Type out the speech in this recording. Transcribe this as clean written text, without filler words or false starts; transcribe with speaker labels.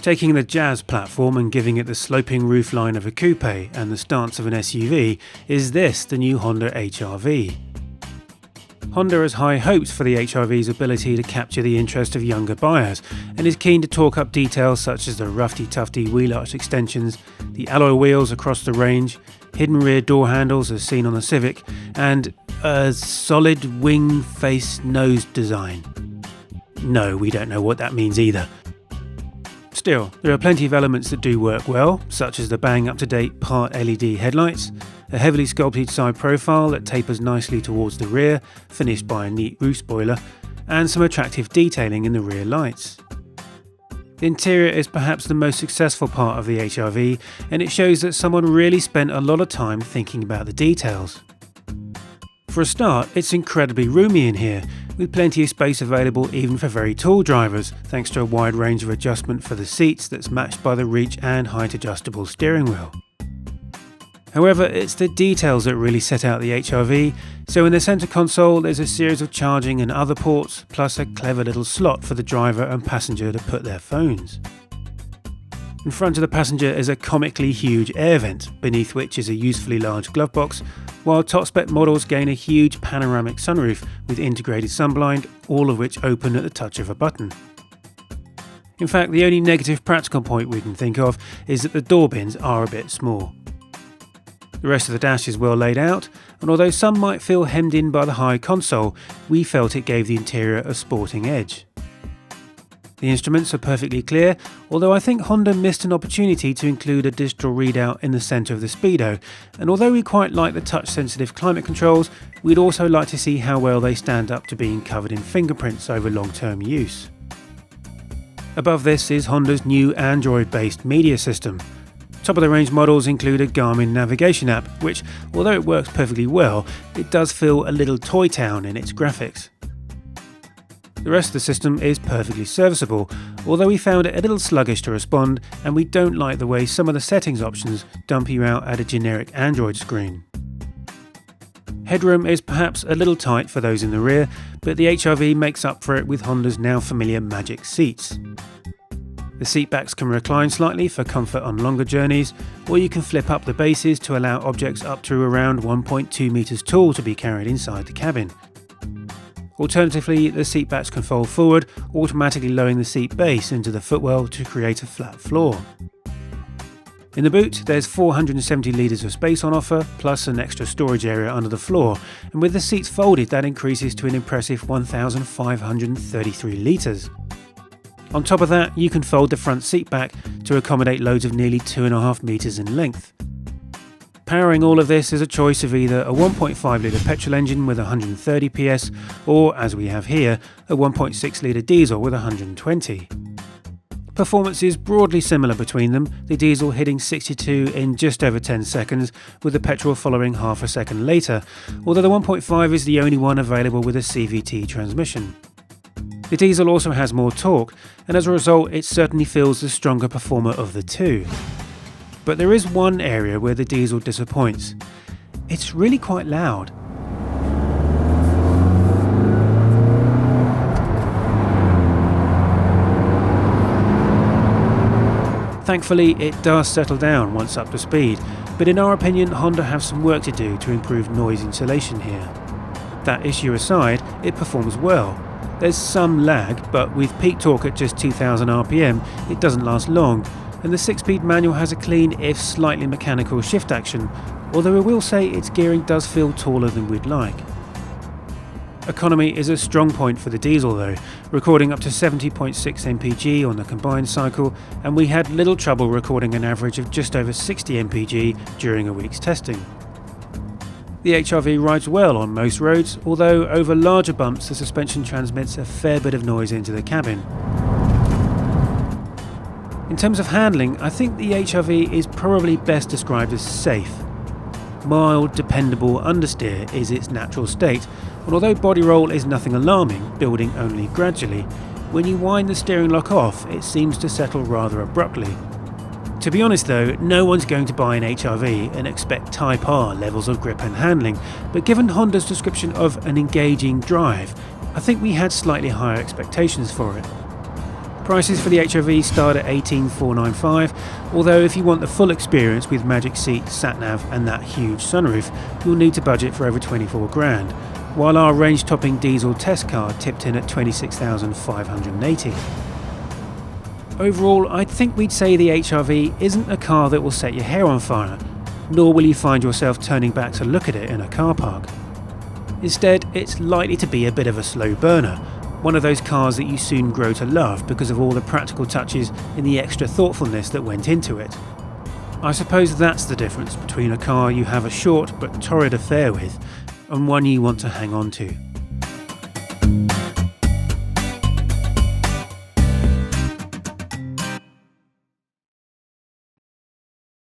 Speaker 1: Taking the Jazz platform and giving it the sloping roofline of a coupe and the stance of an SUV is this, the new Honda HR-V. Honda has high hopes for the HR-V's ability to capture the interest of younger buyers and is keen to talk up details such as the roughy-tufty wheel arch extensions, the alloy wheels across the range, hidden rear door handles as seen on the Civic, and a solid wing face nose design. No, we don't know what that means either. Still, there are plenty of elements that do work well, such as the bang up-to-date part LED headlights, a heavily sculpted side profile that tapers nicely towards the rear, finished by a neat roof spoiler, and some attractive detailing in the rear lights. The interior is perhaps the most successful part of the HR-V, and it shows that someone really spent a lot of time thinking about the details. For a start, it's incredibly roomy in here, with plenty of space available even for very tall drivers, thanks to a wide range of adjustment for the seats that's matched by the reach and height adjustable steering wheel. However, it's the details that really set out the HR-V, so in the centre console there's a series of charging and other ports, plus a clever little slot for the driver and passenger to put their phones. In front of the passenger is a comically huge air vent, beneath which is a usefully large glove box, while top spec models gain a huge panoramic sunroof with integrated sunblind, all of which open at the touch of a button. In fact, the only negative practical point we can think of is that the door bins are a bit small. The rest of the dash is well laid out, and although some might feel hemmed in by the high console, we felt it gave the interior a sporting edge. The instruments are perfectly clear, although I think Honda missed an opportunity to include a digital readout in the centre of the Speedo, and although we quite like the touch-sensitive climate controls, we'd also like to see how well they stand up to being covered in fingerprints over long-term use. Above this is Honda's new Android-based media system. Top-of-the-range models include a Garmin navigation app, which, although it works perfectly well, it does feel a little toy town in its graphics. The rest of the system is perfectly serviceable, although we found it a little sluggish to respond, and we don't like the way some of the settings options dump you out at a generic Android screen. Headroom is perhaps a little tight for those in the rear, but the HR-V makes up for it with Honda's now familiar Magic seats. The seatbacks can recline slightly for comfort on longer journeys, or you can flip up the bases to allow objects up to around 1.2 metres tall to be carried inside the cabin. Alternatively, the seatbacks can fold forward, automatically lowering the seat base into the footwell to create a flat floor. In the boot, there's 470 litres of space on offer, plus an extra storage area under the floor, and with the seats folded that increases to an impressive 1,533 litres. On top of that, you can fold the front seat back to accommodate loads of nearly 2.5 metres in length. Powering all of this is a choice of either a 1.5 litre petrol engine with 130 PS, or, as we have here, a 1.6 litre diesel with 120. Performance is broadly similar between them, the diesel hitting 62 in just over 10 seconds, with the petrol following half a second later, although the 1.5 is the only one available with a CVT transmission. The diesel also has more torque, and as a result it certainly feels the stronger performer of the two. But there is one area where the diesel disappoints. It's really quite loud. Thankfully, it does settle down once up to speed, but in our opinion, Honda have some work to do to improve noise insulation here. That issue aside, it performs well. There's some lag, but with peak torque at just 2000 RPM, it doesn't last long, and the 6-speed manual has a clean, if slightly mechanical shift action, although I will say its gearing does feel taller than we'd like. Economy is a strong point for the diesel though, recording up to 70.6 mpg on the combined cycle, and we had little trouble recording an average of just over 60 mpg during a week's testing. The HR-V rides well on most roads, although over larger bumps the suspension transmits a fair bit of noise into the cabin. In terms of handling, I think the HR-V is probably best described as safe. Mild, dependable understeer is its natural state, and although body roll is nothing alarming, building only gradually, when you wind the steering lock off it seems to settle rather abruptly. To be honest though, no one's going to buy an HR-V and expect Type R levels of grip and handling, but given Honda's description of an engaging drive, I think we had slightly higher expectations for it. Prices for the HR-V start at $18,495, although if you want the full experience with magic seat, sat-nav and that huge sunroof, you'll need to budget for over 24 grand, while our range-topping diesel test car tipped in at 26,580. Overall, I think we'd say the HR-V isn't a car that will set your hair on fire, nor will you find yourself turning back to look at it in a car park. Instead, it's likely to be a bit of a slow burner, one of those cars that you soon grow to love because of all the practical touches and the extra thoughtfulness that went into it. I suppose that's the difference between a car you have a short but torrid affair with and one you want to hang on to.